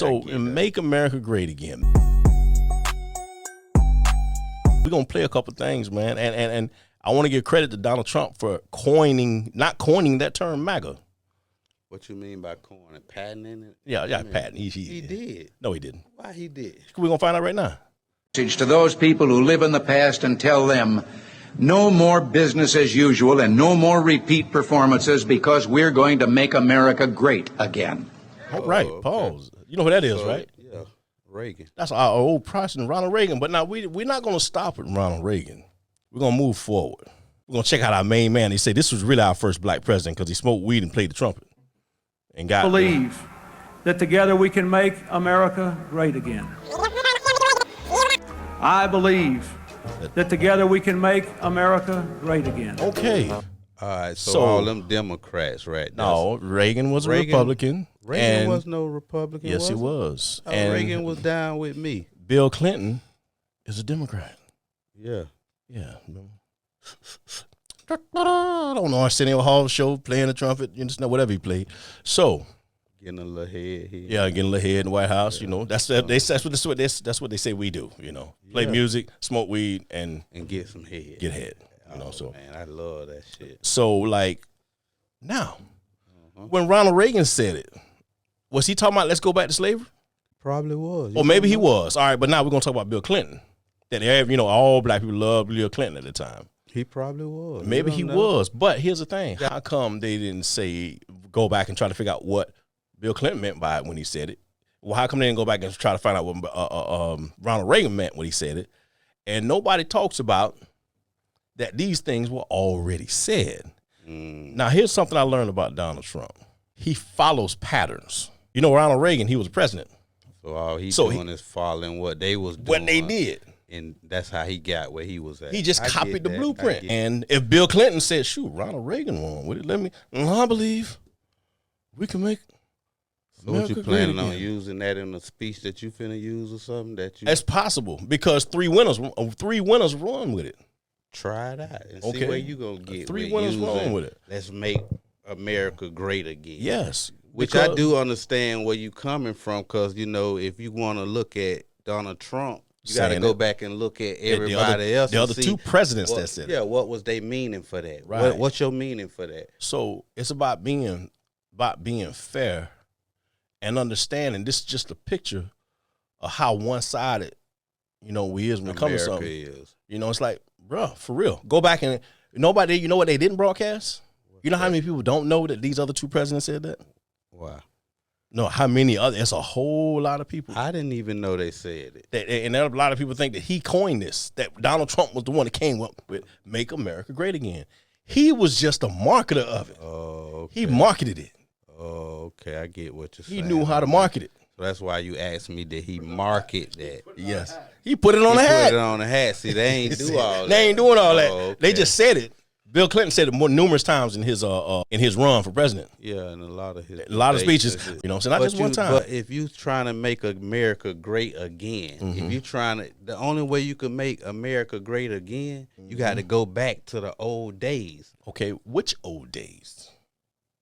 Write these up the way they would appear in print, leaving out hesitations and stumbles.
So, Make America Great Again. We're going to play a couple things, man. And I want to give credit to Donald Trump for not coining that term MAGA. What you mean by coining? Patenting it? Yeah, patent. He did. No, he didn't. Why he did? We're going to find out right now. To those people who live in the past and tell them no more business as usual and no more repeat performances because we're going to make America great again. All right, okay. pause. You know who that is, right? Yeah, Reagan. That's our old President, Ronald Reagan. But now we're not going to stop at Ronald Reagan. We're going to move forward. We're going to check out our main man. He said this was really our first black president because he smoked weed and played the trumpet. And got believe that together we can make America great again. I believe that together we can make America great again. Okay. All right, so all them Democrats, right? No, Reagan was a Republican. Reagan was no Republican. Yes, he was. Oh, and Reagan was down with me. Bill Clinton is a Democrat. Yeah. Yeah. I don't know. Arsenio Hall show playing the trumpet, you know, whatever he played. So getting a little head here. Yeah, getting a little head in the White House. You know, that's what they say we do. You know, play music, smoke weed, and get some head. Get head. You know, so man, I love that shit. So like now, when Ronald Reagan said it, was he talking about let's go back to slavery? Probably was. Or maybe he was. All right, but now we're gonna talk about Bill Clinton. That all black people loved Bill Clinton at the time. He probably was. Maybe he was. But here's the thing. How come they didn't say go back and try to figure out what Bill Clinton meant by it when he said it? Well, how come they didn't go back and try to find out what Ronald Reagan meant when he said it? And nobody talks about that these things were already said. Now, here's something I learned about Donald Trump. He follows patterns. You know, Ronald Reagan, he was president. So all he's doing is following what they was doing. What they did. And that's how he got where he was at. He just copied the blueprint. And if Bill Clinton said, shoot, Ronald Reagan won with it, I believe we can make So what you planning on using that in a speech that you finna use or something? That's possible because three winners run with it. Try it out and see where you gonna get. Three winners run with it. Let's make America great again. Yes. Which I do understand where you coming from because, you know, if you want to look at Donald Trump, you got to go back and look at everybody else. The other two presidents that said it. Yeah, what was they meaning for that? Right. What's your meaning for that? So it's about being fair and understanding. This is just a picture of how one-sided, you know, we is when it comes to something. Is. You know, it's like, bro, for real. Go back and you know what they didn't broadcast? You know how many people don't know that these other two presidents said that? Wow. No, how many other? It's a whole lot of people. I didn't even know they said it. And a lot of people think that he coined this, that Donald Trump was the one that came up with Make America Great Again. He was just a marketer of it. Oh, okay. He marketed it. Oh, okay. I get what you're saying. He knew how to market it. So that's why you asked me, did he market that? Yes. He put it on the hat. Put it on the hat. See, they ain't do all that. They ain't doing all that. Okay. They just said it. Bill Clinton said it numerous times in his run for president. Yeah, and a lot of speeches. You know, so not just one time. But if you trying to make America great again, if you trying to, the only way you can make America great again, you got to go back to the old days. Okay, which old days?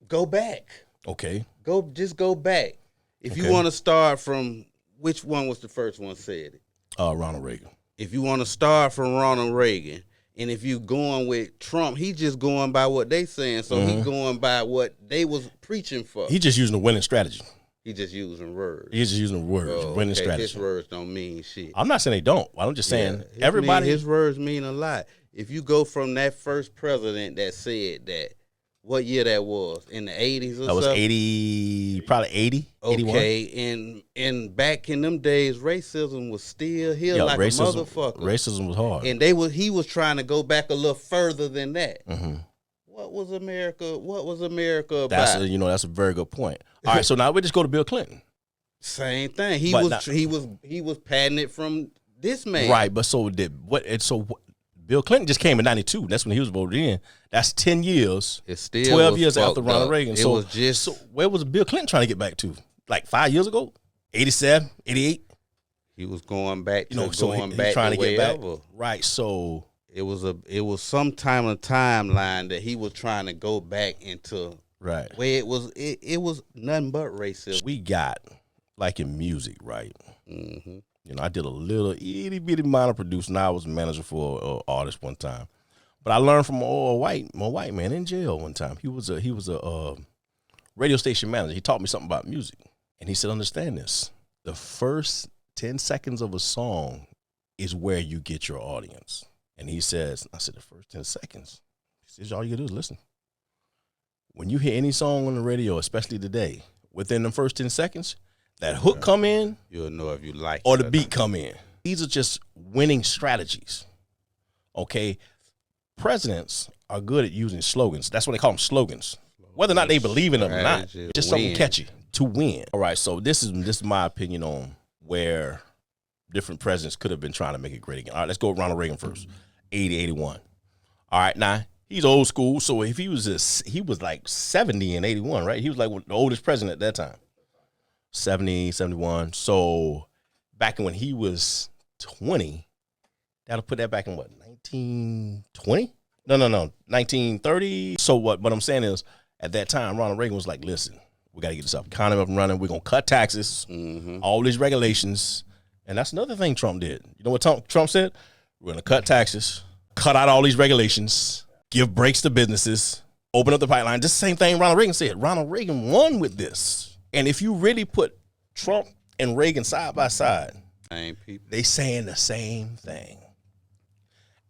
Go back. Okay. Just go back. If you want to start from, which one was the first one said it? Ronald Reagan. If you want to start from Ronald Reagan. And if you going with Trump, he just going by what they saying. So he going by what they was preaching for. He just using a winning strategy. He just using words. He's just using words, winning strategy. His words don't mean shit. I'm not saying they don't. I'm just saying his words mean a lot. If you go from that first president that said that, what year that was? In the 80s or something? That was 80, probably 80, 81. Okay, and back in them days, racism was still here like a motherfucker. Racism was hard. And he was trying to go back a little further than that. Mm-hmm. What was America about? That's a very good point. All right, so now we just go to Bill Clinton. Same thing. He was patting it from this man. Right, but Bill Clinton just came in 92. That's when he was voted in. That's 10 years. It's still 12 years after Ronald Reagan. So where was Bill Clinton trying to get back to? Like 5 years ago? 87, 88? He was going back to trying to get back. Ever. Right. So it was some time of timeline that he was trying to go back into. Right. Where it was nothing but racism. We got like in music, right? Mm-hmm. You know, I did a little itty bitty minor producing. I was a manager for an artist one time, but I learned from a white man in jail one time. He was a radio station manager. He taught me something about music, and he said, "Understand this: the first 10 seconds of a song is where you get your audience." And he says, "I said the first 10 seconds." He says, "All you gotta do is listen. When you hear any song on the radio, especially today, within the first 10 seconds." That hook come in, you'll know if you like or it the beat come in. These are just winning strategies. Okay, presidents are good at using slogans. That's what they call them, slogans. Whether or not they believe in them or not, just something catchy to win. All right, so this is my opinion on where different presidents could have been trying to make it great again. All right, let's go with Ronald Reagan first, 80, 81. All right, now he's old school, so if he was like 70 in 81, right? He was like the oldest president at that time. 70, 71. So back when he was 20, that'll put that back in what, 1920? No, 1930. So what I'm saying is, at that time, Ronald Reagan was like, listen, we got to get this economy up and running. We're going to cut taxes, all these regulations. And that's another thing Trump did. You know what Trump said? We're going to cut taxes, cut out all these regulations, give breaks to businesses, open up the pipeline. Just the same thing Ronald Reagan said. Ronald Reagan won with this. And if you really put Trump and Reagan side by side, same people, they saying the same thing.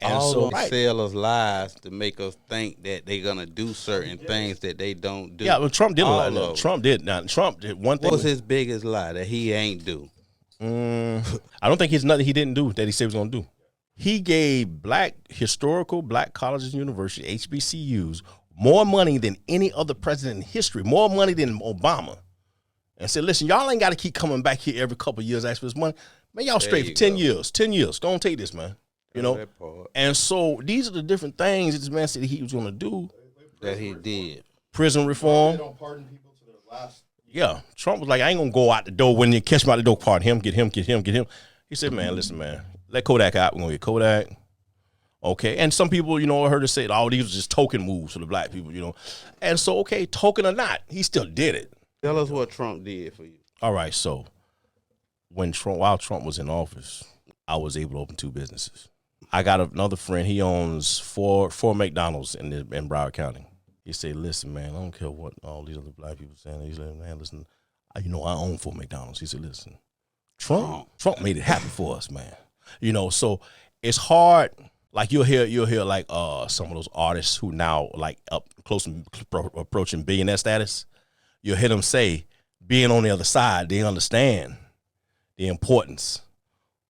And all so those sell us lies to make us think that they're gonna do certain things that they don't do. Yeah, well, Trump did a lot. No, Trump did. Now, Trump did one thing. What was his biggest lie that he ain't do? I don't think he's nothing he didn't do that he said he was gonna do. He gave historical black colleges and universities, HBCUs, more money than any other president in history, more money than Obama. And said, listen, y'all ain't got to keep coming back here every couple of years asking for this money. Man, y'all straight for 10 years. 10 years. Go and take this, man. You know? And so these are the different things that this man said he was going to do. That he did. Prison reform. They don't pardon people to their last. Yeah. Trump was like, I ain't going to go out the door. When you catch me out the door, pardon him, get him. He said, man, listen, man, let Kodak out. We're going to get Kodak. Okay. And some people, you know, I heard her say, oh, these were just token moves for the black people, you know. And so, okay, token or not, he still did it. Tell us what Trump did for you. All right, so while Trump was in office, I was able to open 2 businesses. I got another friend. He owns four McDonald's in Broward County. He said, "Listen, man, I don't care what all these other black people saying." He's like, "Man, listen, I own 4 McDonald's." He said, "Listen, Trump made it happen for us, man. You know, so it's hard. Like you'll hear like some of those artists who now like up close and approaching billionaire status. You'll hear them say, being on the other side, they understand the importance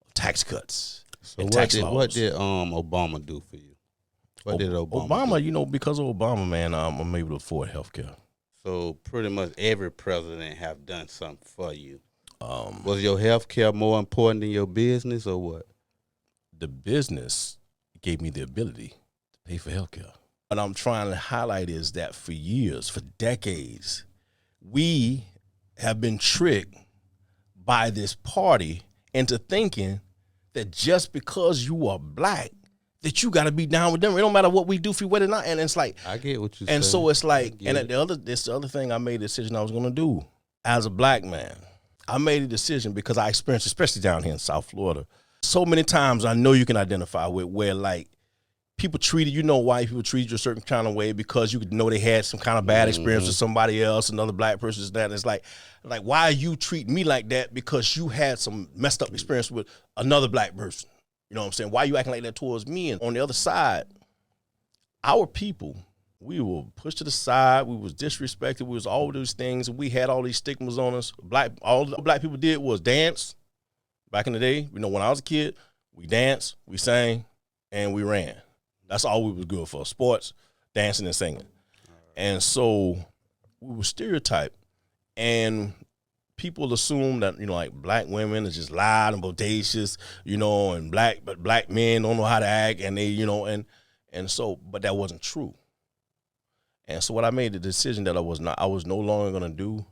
of tax cuts and tax laws. What did Obama do for you? What did Obama do? You know, because of Obama, man, I'm able to afford health care. So pretty much every president have done something for you. Was your health care more important than your business or what? The business gave me the ability to pay for health care. What I'm trying to highlight is that for years, for decades, we have been tricked by this party into thinking that just because you are black, that you got to be down with them. It don't matter what we do for you, whether or not. And it's like, I get what you're saying. And so it's like, and this the other thing I made a decision I was going to do as a black man. I made a decision because I experienced, especially down here in South Florida, so many times I know you can identify with where like people treated, white people treated you a certain kind of way because you could know they had some kind of bad experience with somebody else, another black person, that. And it's like, why are you treating me like that because you had some messed up experience with another black person? You know what I'm saying? Why are you acting like that towards me? And on the other side, our people, we were pushed to the side. We was disrespected. We was all those things. And we had all these stigmas on us. All the black people did was dance. Back in the day, when I was a kid, we danced, we sang, and we ran. That's all we was good for, sports, dancing, and singing. And so we were stereotyped. And people assume that, like black women are just loud and bodacious, and black men don't know how to act, and they, and so, but that wasn't true. And so what I made the decision that I was no longer gonna do,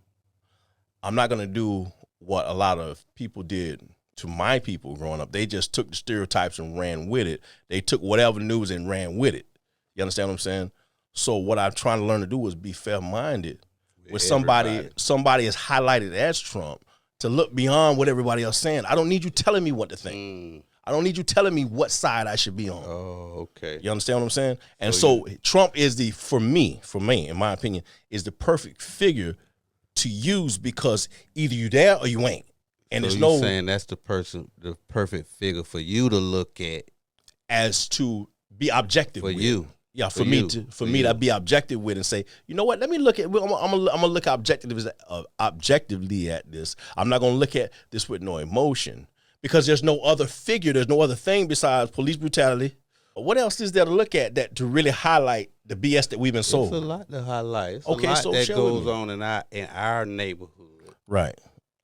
I'm not gonna do what a lot of people did to my people growing up. They just took the stereotypes and ran with it. They took whatever news and ran with it. You understand what I'm saying? So what I'm trying to learn to do is be fair-minded. When somebody is highlighted as Trump, to look beyond what everybody else saying. I don't need you telling me what to think. I don't need you telling me what side I should be on. Oh, okay. You understand what I'm saying? And so Trump is for me, in my opinion, is the perfect figure to use because either you there or you ain't. And so there's you're saying that's the perfect figure for you to look at as to be objective for with. you. Yeah, for me to be objective with and say, you know what? Let me look at. I'm gonna look objectively at this. I'm not gonna look at this with no emotion because there's no other figure. There's no other thing besides police brutality. What else is there to look at that to really highlight the BS that we've been sold? It's a lot to highlight. It's Okay, a lot so that share goes with on in our neighborhood. Right.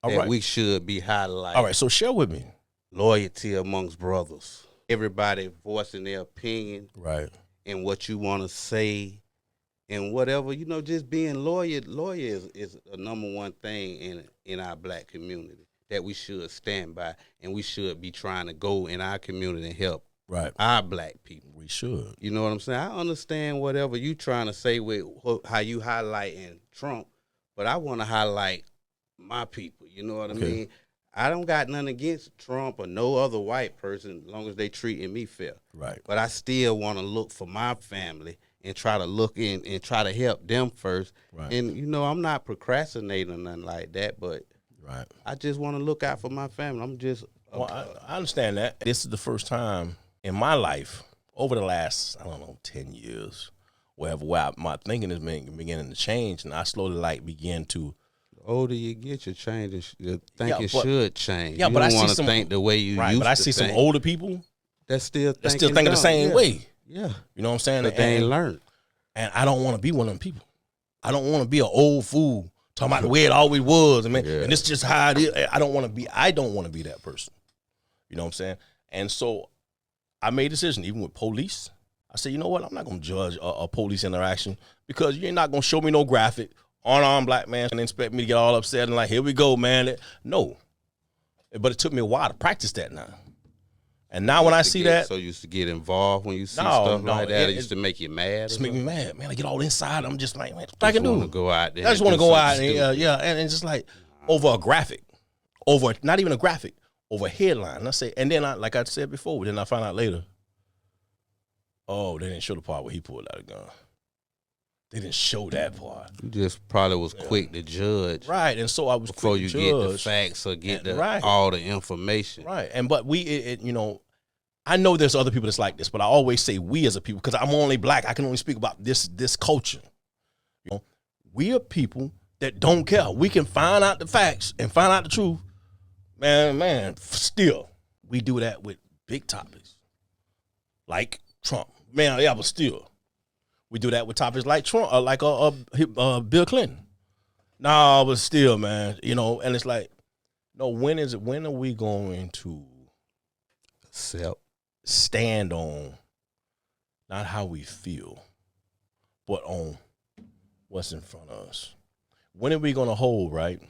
All that right. we should be highlighting. All right. So share with me. Loyalty amongst brothers. Everybody voicing their opinion. Right. And what you want to say and whatever, just being loyal is a number one thing in our black community that we should stand by, and we should be trying to go in our community and help our black people. We should. You know what I'm saying? I understand whatever you trying to say with how you highlighting Trump, but I want to highlight my people. You know what I mean? I don't got nothing against Trump or no other white person as long as they treating me fair. Right. But I still want to look for my family and try to look in and try to help them first. Right. And, I'm not procrastinating or nothing like that, but I just want to look out for my family. I'm just... I understand that. This is the first time in my life over the last, 10 years, where my thinking is beginning to change, and I slowly begin to... older you get, your thinking should change. Yeah, you but don't I want see to think the way you used to. But I see some older people that's still thinking the same way. Yeah, you know what I'm saying? But they ain't learned. And I don't want to be one of them people. I don't want to be an old fool talking about the way it always was. And this is just how it is. I don't want to be that person. You know what I'm saying? And so I made a decision, even with police. I said, you know what? I'm not going to judge a police interaction because you're not going to show me no graphic. Unarmed black man and expect me to get all upset and like, here we go, man. No. But it took me a while to practice that now. And now when I see that. So you used to get involved when you see stuff like that? It used to make you mad? Just make me mad, man. I get all inside. I'm just like, man, what I can do? I just want to go out there. I just want to go out and, and it's just like over a graphic. Over, not even a graphic, over a headline. And I say, and then like I said before, then I found out later, oh, they didn't show the part where he pulled out a gun. They didn't show that part. You just probably was quick to judge. Right, and so I was before quick to you judge. get the facts or get all the information. Right, but I know there's other people that's like this, but I always say we as a people, because I'm only black, I can only speak about this culture. We are people that don't care. We can find out the facts and find out the truth. Man, still, we do that with big topics. Like Trump. But still. We do that with topics like Trump, Bill Clinton. No, but still, man, and it's like, no, when are we going to stand on not how we feel, but on what's in front of us? When are we going to hold, right?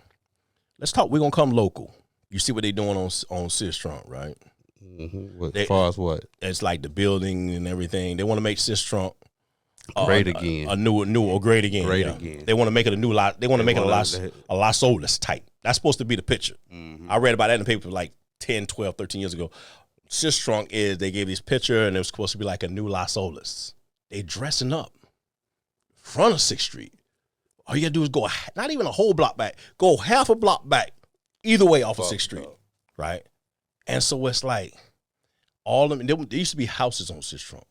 Let's talk, we're going to come local. You see what they're doing on Sis Trump, right? Mm-hmm. As far as what? It's like the building and everything. They want to make Sis Trump great again. A new or great again. Again. They want to make it a new lot. They want to make it a Las Olas type. That's supposed to be the picture. Mm-hmm. I read about that in the paper like 10, 12, 13 years ago. Sis Trump they gave this picture and it was supposed to be like a new Las Olas. They dressing up in front of 6th Street. All you got to do is go, not even a whole block back, go half a block back, either way off of 6th Street, right? And so it's like, all of them, there used to be houses on Sis Trump,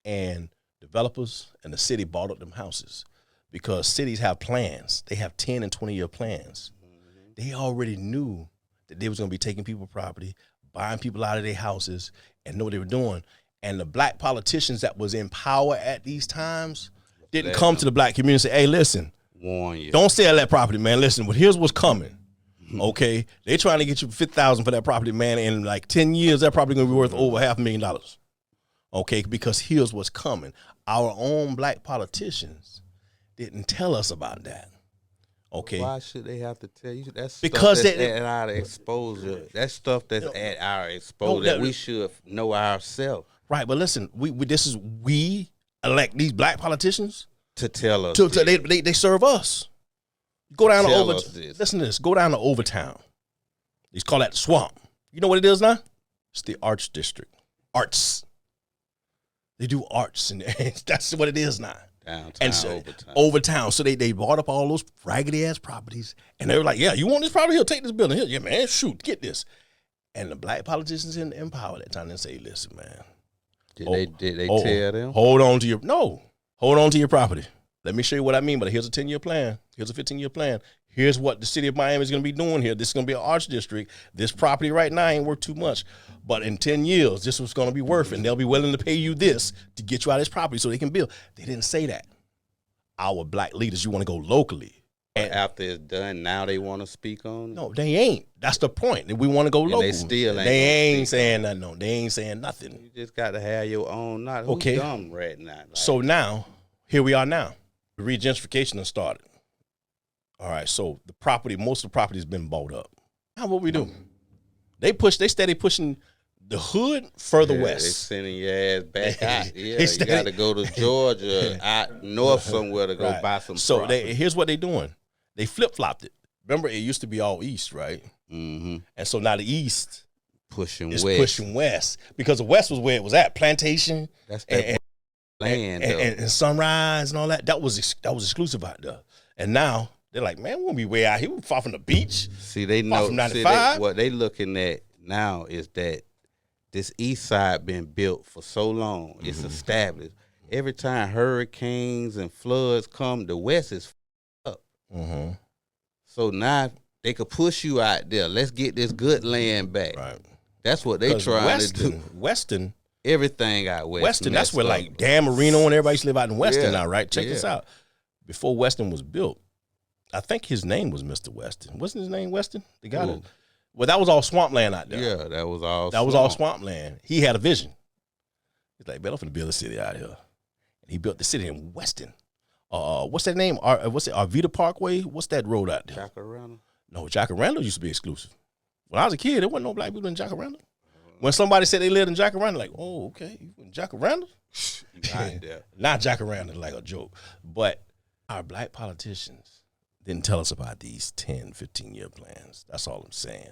and developers and the city bought up them houses because cities have plans. They have 10 and 20-year plans. Mm-hmm. They already knew that they was going to be taking people property, buying people out of their houses, and know what they were doing. And the black politicians that was in power at these times didn't come to the black community and say, hey, listen, warn you, don't sell that property, man. Listen, but here's what's coming. Okay, they trying to get you $50,000 for that property, man. In like 10 years, that property gonna be worth over $500,000. Okay, because here's what's coming. Our own black politicians didn't tell us about that. Okay, why should they have to tell you? That's because stuff that's at our exposure. That's stuff that's at our exposure that we should know ourselves. Right, but listen, we elect these black politicians to tell us. They serve us. Go down to Overtown. Listen to this. Go down to Overtown. They call that the swamp. You know what it is now? It's the arts district. Arts. They do arts, and that's what it is now. Downtown, And so, overtown. over town. So they bought up all those raggedy ass properties, and they were like, "Yeah, you want this property? Here, take this building. Here, yeah, man, shoot, get this." And the black politicians in power at that time, they say, "Listen, man, Did they tell them? hold on to your property. Let me show you what I mean. But here's a 10-year plan. Here's a 15-year plan. Here's what the city of Miami is going to be doing here. This is going to be an arts district. This property right now ain't worth too much, but in 10 years, this was going to be worth it. And they'll be willing to pay you this to get you out of this property so they can build." They didn't say that. Our black leaders, you want to go locally. And After it's done, now they want to speak on it? no, they ain't. That's the point. We want to go local. they still ain't They gonna ain't speak saying nothing. No, they ain't saying nothing. You just got to have your own. Not who's Okay. dumb right now. Like, So now, here we are now. The regentrification has started. All right, so the property, most of the property has been bought up. Now what we do? They steady pushing the hood further yeah, west. they sending your ass back out. They Yeah, you steady- got to go to Georgia, out north somewhere to go Right. buy some. So here's what they doing. They flip-flopped it. Remember, it used to be all east, right? mm-hmm. And so now the east pushing is west. pushing west because the west was where it was at. Plantation That's that and- land. though. and Sunrise and all that. That was exclusive out there. And now they're like, man, we won't be way out here. We're far from the beach. See, they Far know. from See, 95? what they looking at now is that this east side been built for so long. Mm-hmm. It's established. Every time hurricanes and floods come, the west is up. Mm-hmm. So now they could push you out there. Let's get this good land back. Right. That's what they 'Cause trying to do. Weston, Everything out west. Weston, that's messed where up. like Dan Marino and everybody used to live out in Weston Yeah, now, right? Check this yeah. out. Before Weston was built, I think his name was Mr. Weston. Wasn't his name Weston? The guy Who? that, well, that was all swampland out there. Yeah, that was all. That was all swamp. swampland. He had a vision. He's like, man, I'm finna build a city out here. And he built the city in Weston. What's that name? What's it? Arvita Parkway? What's that road out there? Jacaranda. No, Jacaranda used to be exclusive. When I was a kid, there wasn't no black people in Jacaranda. When somebody said they lived in Jacaranda, like, oh, okay, you in Jacaranda? You out there. Not Jacaranda, like a joke. But our black politicians didn't tell us about these 10, 15-year plans. That's all I'm saying,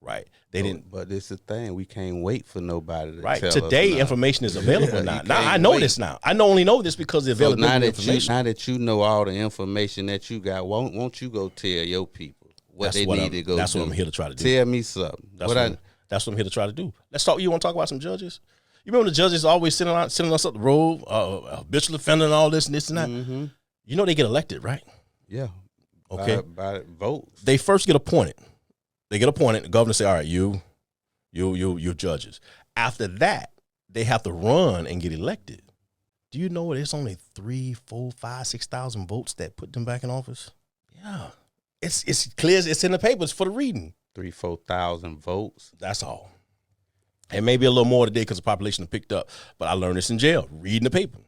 right? They didn't. But this is the thing. We can't wait for nobody to Right. tell Today, us now. information is available Yeah, now. you Now, can't I know wait. this now. I only know this because of the So availability of information. now that you know all the information that you got, won't you go tell your people what That's they what need I'm- to go that's do? what I'm here to try to do. Tell me something. That's what I'm here to try to do. Let's talk. You want to talk about some judges? You remember the judges always sending us up the road, habitual offender and all this and this and that? Mm-hmm. You know they get elected, right? Yeah. Okay. By votes. They first get appointed. They get appointed. The governor say, all right, you judges. After that, they have to run and get elected. Do you know there's only 3, 4, 5, 6,000 votes that put them back in office? Yeah. It's clear. It's in the papers for the reading. 3,000-4,000 votes. That's all. And maybe a little more today because the population have picked up. But I learned this in jail, reading the paper.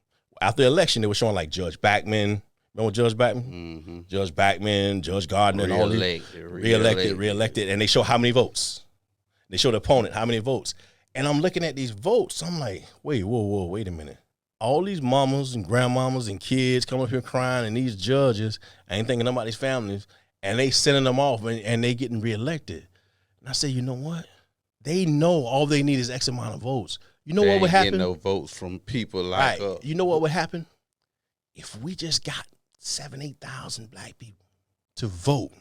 After the election, they were showing like Judge Backman. Remember Judge Backman? Mm-hmm. Judge Backman, Judge Gardner, and all these. Reelected. And they show how many votes. They show the opponent how many votes. And I'm looking at these votes. I'm like, wait a minute. All these mamas and grandmamas and kids come up here crying, and these judges ain't thinking about these families, and they sending them off, and they getting reelected. And I say, you know what? They know all they need is X amount of votes. You know what would happen? No votes from people like Right. us. You know what would happen? If we just got 7,000-8,000 black people to vote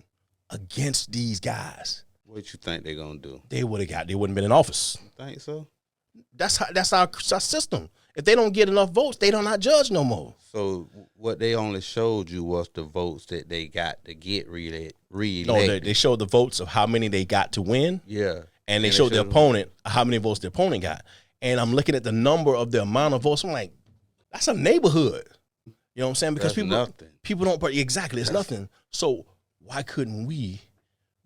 against these guys, What you think they're gonna do? they wouldn't been in office. Think so? That's our system. If they don't get enough votes, they don't not judge no more. So what they only showed you was the votes that they got to get reelected. No, they showed the votes of how many they got to win, Yeah. and they showed the opponent how many votes the opponent got. And I'm looking at the number of the amount of votes. I'm like, that's a neighborhood. You know what I'm saying? Because That's nothing. people don't exactly. It's nothing. So why couldn't we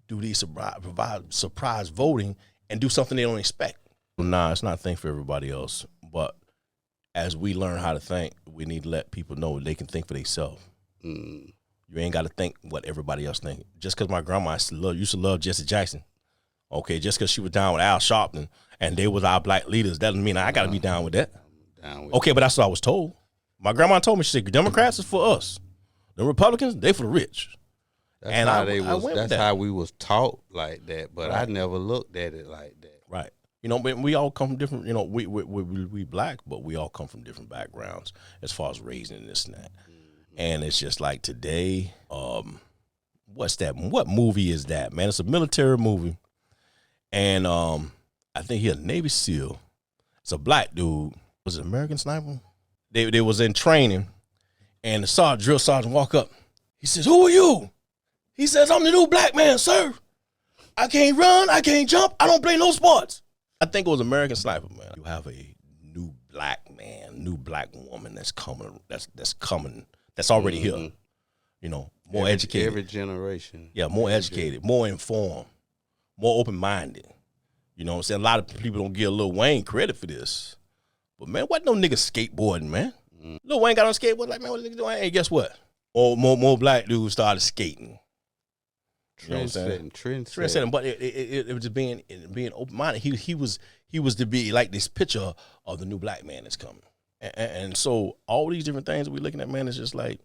do these provide surprise voting and do something they don't expect? Nah, it's not a thing for everybody else. But as we learn how to think, we need to let people know they can think for themselves. Mm. You ain't got to think what everybody else think. Just because my grandma used to love Jesse Jackson, okay, just because she was down with Al Sharpton and they was our black leaders, that doesn't mean I got to be down with that. Down with Okay, but that's what I was told. My grandma told me, she said, Democrats is for us. The Republicans, they for the rich. That's And how I they went was. with That's that. how we was taught like that. But I Right. never looked at it like that. Right. You know, but we all come from different, you know, we black, but we all come from different backgrounds as far as raising and this and that. And it's just like today, what's that? What movie is that, man? It's a military movie. And I think he's a Navy SEAL. It's a black dude. Was it American Sniper? They was in training, and the drill sergeant walk up. He says, "Who are you?" He says, "I'm the new black man, sir. I can't run, I can't jump, I don't play no sports." I think it was American Sniper, man. You have a new black man, new black woman that's coming, that's already here. You know, more educated. Every generation. Yeah, more educated, more informed, more open-minded. You know what I'm saying? A lot of people don't give Lil Wayne credit for this. But, man, what no nigga skateboarding, man? Lil Wayne got on skateboard like, man, what the nigga doing? Hey, guess what? More black dudes started skating. You know what I'm saying? Trendsetting. But it was just being open-minded. He was to be like this picture of the new black man that's coming. And so all these different things that we're looking at, man, is just like,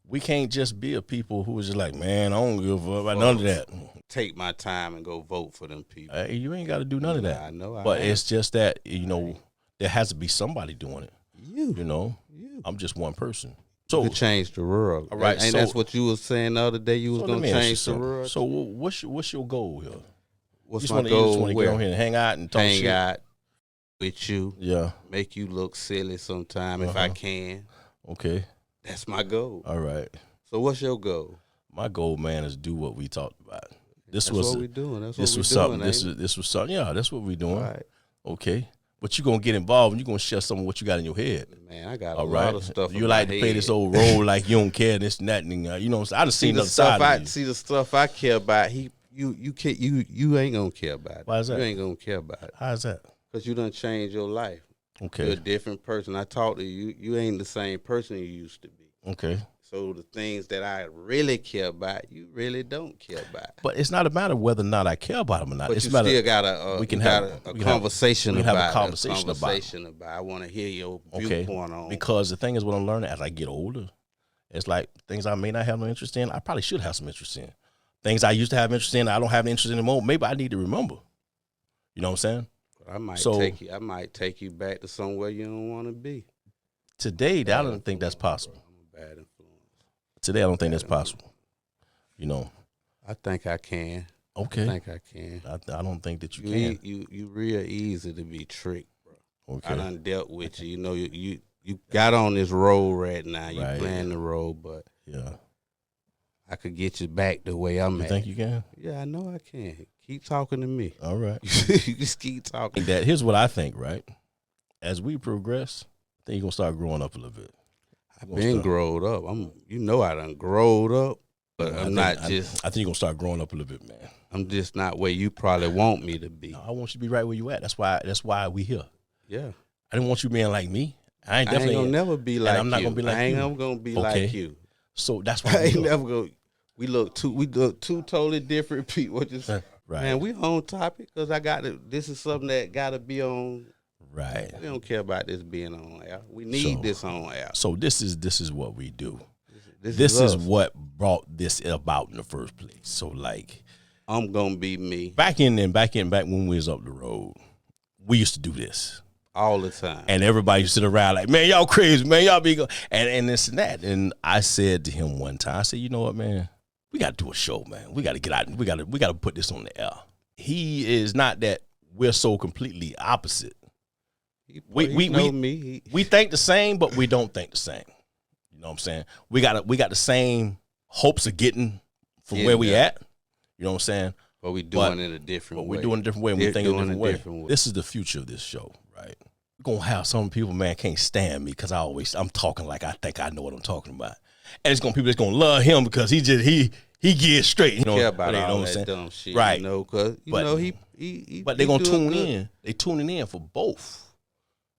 we can't just be a people who is just like, man, I don't give a fuck about none of that. Take my time and go vote for them people. Hey, you ain't got to do none of that. I know. But it's just that, you know, there has to be somebody doing it. You know, I'm just one person. So to change the world. All right, and so, that's what you was saying the other day. You was going to change the world. So what's your goal here? What's you my just goal? want to get on here and hang out and talk shit? Hang out with you. Yeah. Make you look silly sometime if I can. Okay. That's my goal. All right. So what's your goal? My goal, man, is do what we talked about. That's what we doing. That's what we doing. This was something. Yeah, that's what we doing. All right. Okay. But you're gonna get involved and you're gonna share some of what you got in your head. Man, I got all a right. lot of stuff. You like to play this old role like you don't care, this and that, and you know. I done seen the side of you. See the stuff I care about. You ain't gonna care about it. Why is that? You ain't gonna care about it. How's that? Because you done changed your life. Okay. You're a different person. I talked to you. You ain't the same person you used to be. Okay. So the things that I really care about, you really don't care about. But it's not a matter of whether or not I care about them or not. But it's you a matter still got a conversation about. Have a conversation about. I want to hear your okay. viewpoint on. Because the thing is, what I'm learning as I get older, it's like things I may not have no interest in, I probably should have some interest in. Things I used to have interest in, I don't have an interest in anymore. Maybe I need to remember. You know what I'm saying? I might take you back to somewhere you don't want to be. Today, I don't think that's possible. I'm a bad influence. Today, I don't think that's possible. You know. I think I can. Okay. I think I can. I don't think that you can. You real easy to be tricked, bro. Okay. I done dealt with you. You know, you got on this road right now. You Right. playing the road, but Yeah. I could get you back the way I'm You at. think you can? Yeah, I know I can. Keep talking to me. All right. You just keep talking. Here's what I think, right? As we progress, I think you're going to start growing up a little bit. I've been growed up. I done growed up, but I think you're going to start growing up a little bit, man. I'm just not where you probably want me to be. No, I want you to be right where you at. That's why we here. Yeah. I didn't want you being like me. I ain't gonna never be like you. I'm not gonna be like you. I ain't never gonna be like you. So that's why I ain't never gonna. We look two totally different people. Just right. Man, we on topic because this is something that gotta be on. Right. We don't care about this being on air. We need this on air. So this is what we do. This is what brought this about in the first place. So like, I'm gonna be me. Back when we was up the road, we used to do this all the time, and everybody used to sit around like, man, y'all crazy, man, y'all be and this and that. And I said to him one time, I said, you know what, man, we got to do a show, man. We got to get out. We got to put this on the air. He is not that we're so completely opposite. We think the same, but we don't think the same. You know what I'm saying? We got the same hopes of getting from where we at. You know what I'm saying? But we doing it a different way. We're doing it a different way. We think it a different way. This is the future of this show, right? We're gonna have some people, man, can't stand me because I'm talking like I think I know what I'm talking about, and it's gonna people that's gonna love him because he gets straight. You know, care about all that dumb shit, right? You know, because but they're gonna tune in. They tuning in for both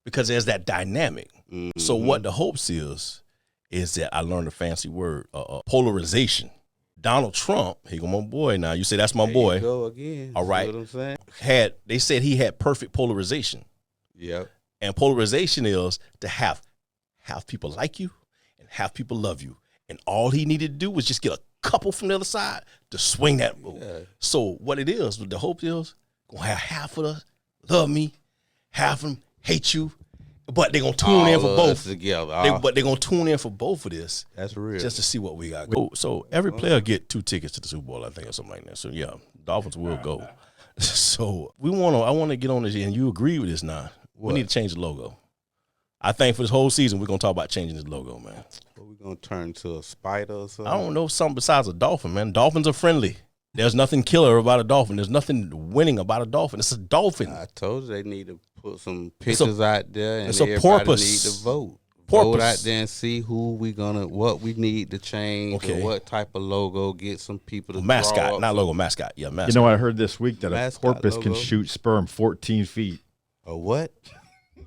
because there's that dynamic. Mm-hmm. So what the hopes is that I learned a fancy word, polarization. Donald Trump, he go my boy now. You say that's my boy. You go again. All right. See what I'm saying? They said he had perfect polarization. Yep. And polarization is to have people like you and have people love you. And all he needed to do was just get a couple from the other side to swing that vote. Yeah. So what it is, the hope is, gonna have half of us love me, half of them hate you, but they're gonna tune in for both together. But they're gonna tune in for both of this. That's real. Just to see what we got. So every player get 2 tickets to the Super Bowl, I think, or something like that. So yeah, Dolphins will go. So I want to get on this, and you agree with this now. We need to change the logo. I think for this whole season, we're going to talk about changing this logo, man. What, we going to turn to a spider or something? I don't know, something besides a dolphin, man. Dolphins are friendly. There's nothing killer about a dolphin. There's nothing winning about a dolphin. It's a dolphin. I told you they need to put some pictures out there, and it's a everybody porpoise. need to vote. Porpoise. Vote out there and see what we need to change, or what type of logo. Get some people to mascot, not logo, mascot. Yeah, mascot. You know, I heard this week that a porpoise logo can shoot sperm 14 feet. A what?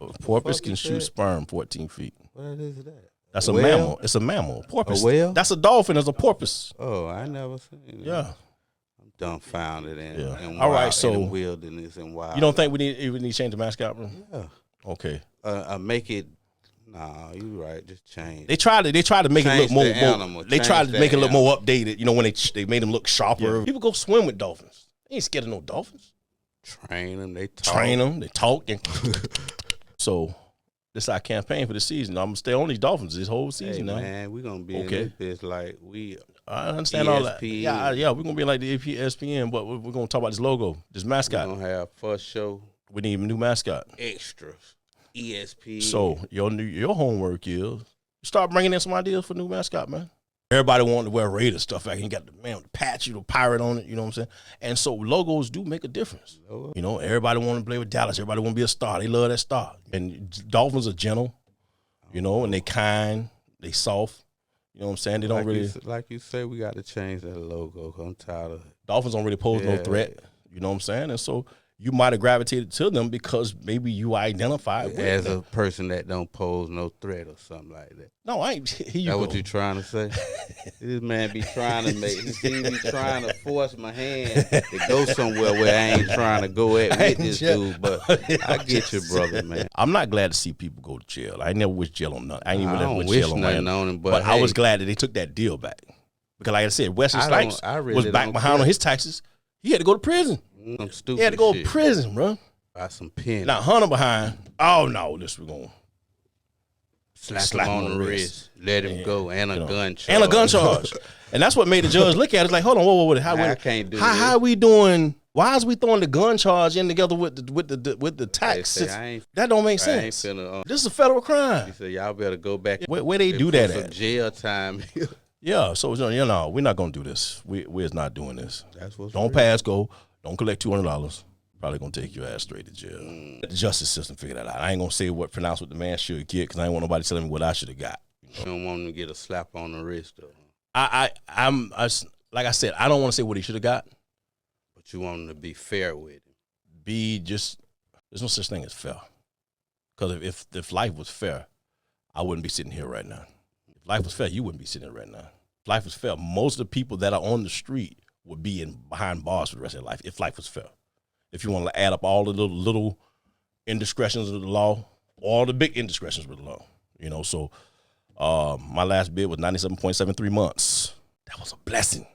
A porpoise can shoot sperm 14 feet. What is that? That's a mammal. It's a mammal. Porpoise. A whale? That's a dolphin. It's a porpoise. Oh, I never seen that. Yeah. I'm dumbfounded and all right. So in the wilderness and wild. You don't think we need to change the mascot, bro? Yeah. Okay. Make it. Nah, you right. Just change. They tried to make it look more. They tried to make it look animal. more updated. You know, when they made them look sharper. Yeah. People go swim with dolphins. They ain't scared of no dolphins. Train them. They talk. And so this is our campaign for the season. I'm gonna stay on these Dolphins this whole season now. Man, we're gonna be in this bitch like we. I understand all that. Yeah, we're gonna be like the ESPN, but we're gonna talk about this logo, this mascot. We're gonna have first show. We need a new mascot. Extras. ESPN. So your homework is start bringing in some ideas for new mascot, man. Everybody wanted to wear Raider stuff. Like, you got the man with the patch, the pirate on it. You know what I'm saying? And so logos do make a difference. You know, everybody want to play with Dallas. Everybody want to be a star. They love that star. And Dolphins are gentle, you know, and they kind, they soft. You know what I'm saying? They don't like you say, we got to change that logo. I'm tired of it. Dolphins don't really pose no threat. You know what I'm saying? And so you might have gravitated to them because maybe you identify with as them. A person that don't pose no threat or something like that. No, I ain't. That what you trying to say? This man be trying to trying to force my hand to go somewhere where I ain't trying to go at with this dude. But I get you, brother, man. I'm not glad to see people go to jail. I never wish jail on nothing. I ain't even never wish jail on nothing on him. But I was glad that they took that deal back because, like I said, Wesley Snipes was back behind on his taxes. He had to go to prison. Some stupid he had to go shit. to prison, bro. Buy some pins. Now Hunter behind. Oh no, this we're gonna slap him on the wrist. Let him go, and a gun charge. And a gun charge. And that's what made the judge look at it. It's like, hold on, whoa, I can't do this. How are we doing? Why is we throwing the gun charge in together with the tax? That don't make sense. This is a federal crime. He said, y'all better go back. Where they do that at? Jail time. Yeah, so you know, we're not gonna do this. We're not doing this. That's what's don't pass go. Don't collect $200. Probably gonna take your ass straight to jail. Let the justice system figure that out. I ain't gonna say what the man should get because I ain't want nobody telling me what I should have got. You don't want him to get a slap on the wrist though. I'm like I said, I don't want to say what he should have got. But you want him to be fair with him. There's no such thing as fair. Because if life was fair, I wouldn't be sitting here right now. If life was fair, you wouldn't be sitting here right now. If life was fair, most of the people that are on the street would be behind bars for the rest of their life if life was fair. If you want to add up all the little indiscretions of the law, all the big indiscretions with the law, you know. So my last bid was 97.73 months. That was a blessing.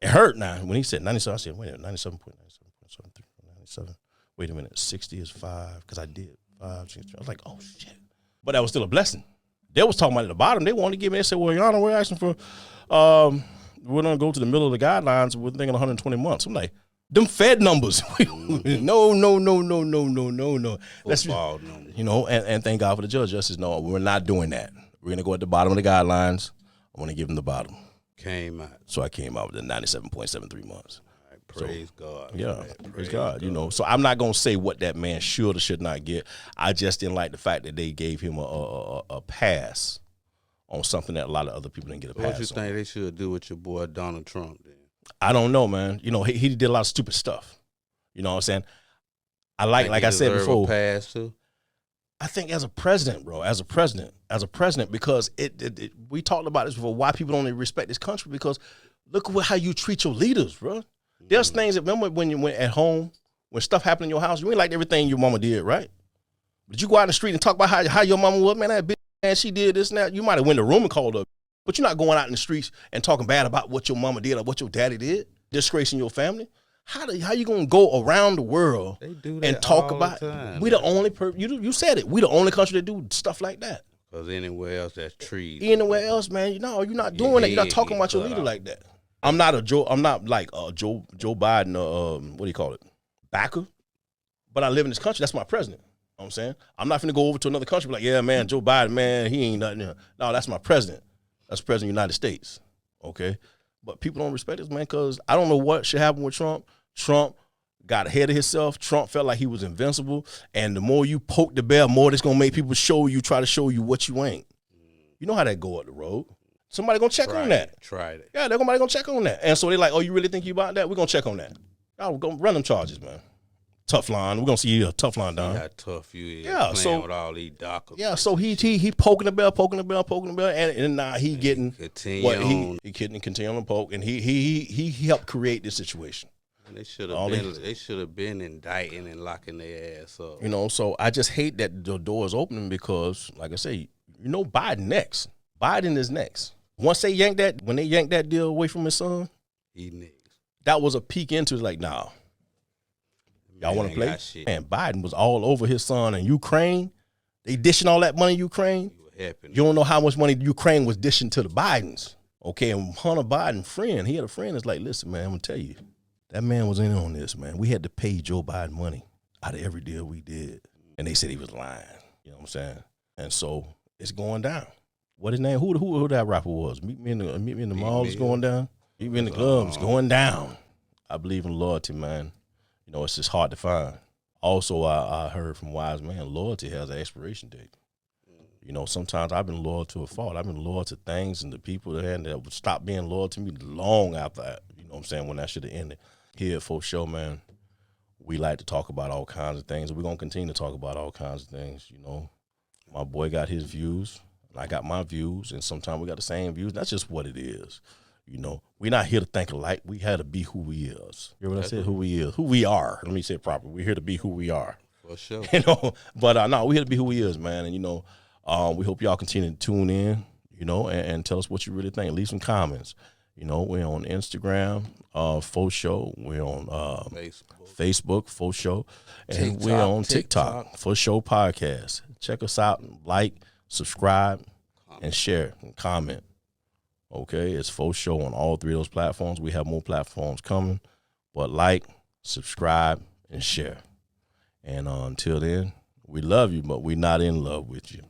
It hurt now when he said 97. I said, wait a minute, 97.73, 97. Wait a minute, 60 is 5 because I did 5, 6. I was like, oh shit. But that was still a blessing. They was talking about at the bottom. They wanted to give me. They said, well, Your Honor, we're asking for. We're going to go to the middle of the guidelines. We're thinking 120 months. I'm like, them Fed numbers. No. That's football numbers. You know, and thank God for the judge. Justice, no, we're not doing that. We're going to go at the bottom of the guidelines. I want to give them the bottom. Came out. So I came out with the 97.73 months. All right, praise God. Yeah, praise God. You know, so I'm not going to say what that man should or should not get. I just didn't like the fact that they gave him a pass on something that a lot of other people didn't get a pass on. What you think they should do with your boy Donald Trump then? I don't know, man. You know, he did a lot of stupid stuff. You know what I'm saying? Like I said before. A pass too? I think as a president, bro, as a president, because we talked about this before, why people don't even respect this country, because look how you treat your leaders, bro. There's things that, remember when you went at home, when stuff happened in your house, you ain't like everything your mama did, right? But you go out in the street and talk about how your mama was, man, that bitch, man, she did this and that. You might have went to the room and called her, But you're not going out in the streets and talking bad about what your mama did or what your daddy did, disgracing your family. How you gonna go around the world and talk about? We the only you said it. We the only country that do stuff like that. Because anywhere else, that's trees. Anywhere else, man, you're not doing that. You're not talking about your leader like that. I'm not like Joe Biden. What do you call it? Backer. But I live in this country. That's my president. You know what I'm saying? I'm not finna go over to another country and be like, yeah, man, Joe Biden, man, he ain't nothing. No, that's my president. That's the president of the United States. Okay? But people don't respect this, man, because I don't know what should happen with Trump. Trump got ahead of himself. Trump felt like he was invincible. And the more you poke the bear, more it's going to make people try to show you what you ain't. You know how that go up the road. Somebody going to check on that. Tried it. Yeah, somebody going to check on that. And so they're like, oh, you really think you about that? We're going to check on that. We're going to run them charges, man. Tough line. We're going to see a tough line down. How tough you is playing with all these doctors. Yeah, so he poking the bell, and now he getting he continue on to poke, and he helped create this situation. And they should have been indicting and locking their ass up. You know, so I just hate that the door is opening because, like I say, you know, Biden next. Biden is next. Once they yanked that deal away from his son, he next. That was a peek into like, nah. Y'all want to play? Man, Biden was all over his son in Ukraine. They dishing all that money in Ukraine. You don't know how much money Ukraine was dishing to the Bidens. Okay, and Hunter Biden he had a friend that's like, listen, man, I'm going to tell you, that man was in on this, man. We had to pay Joe Biden money out of every deal we did. And they said he was lying. You know what I'm saying? And so it's going down. What his name? Who that rapper was? Meet me in the mall is going down. Meet me in the club is going down. I believe in loyalty, man. You know, it's just hard to find. Also, I heard from wise man, loyalty has an expiration date. You know, sometimes I've been loyal to a fault. I've been loyal to things and the people that would stop being loyal to me long after that. You know what I'm saying? When that should have ended. Here at Faux Show, man, we like to talk about all kinds of things. And we're going to continue to talk about all kinds of things, you know. My boy got his views, and I got my views, and sometimes we got the same views. That's just what it is. You know, we're not here to think alike. We had to be who we is. You hear what I said? Who we is. Who we are. Let me say it properly. We're here to be who we are. For sure. You know, but no, we're here to be who we is, man. And, you know, we hope y'all continue to tune in, you know, and tell us what you really think. Leave some comments. You know, we're on Instagram, Faux Show. We're on Facebook, Faux Show. And we're on TikTok, Faux Show Podcast. Check us out, like, subscribe, and share and comment. Okay, it's Faux Show on all three of those platforms. We have more platforms coming, but like, subscribe, and share. And until then, we love you, but we're not in love with you.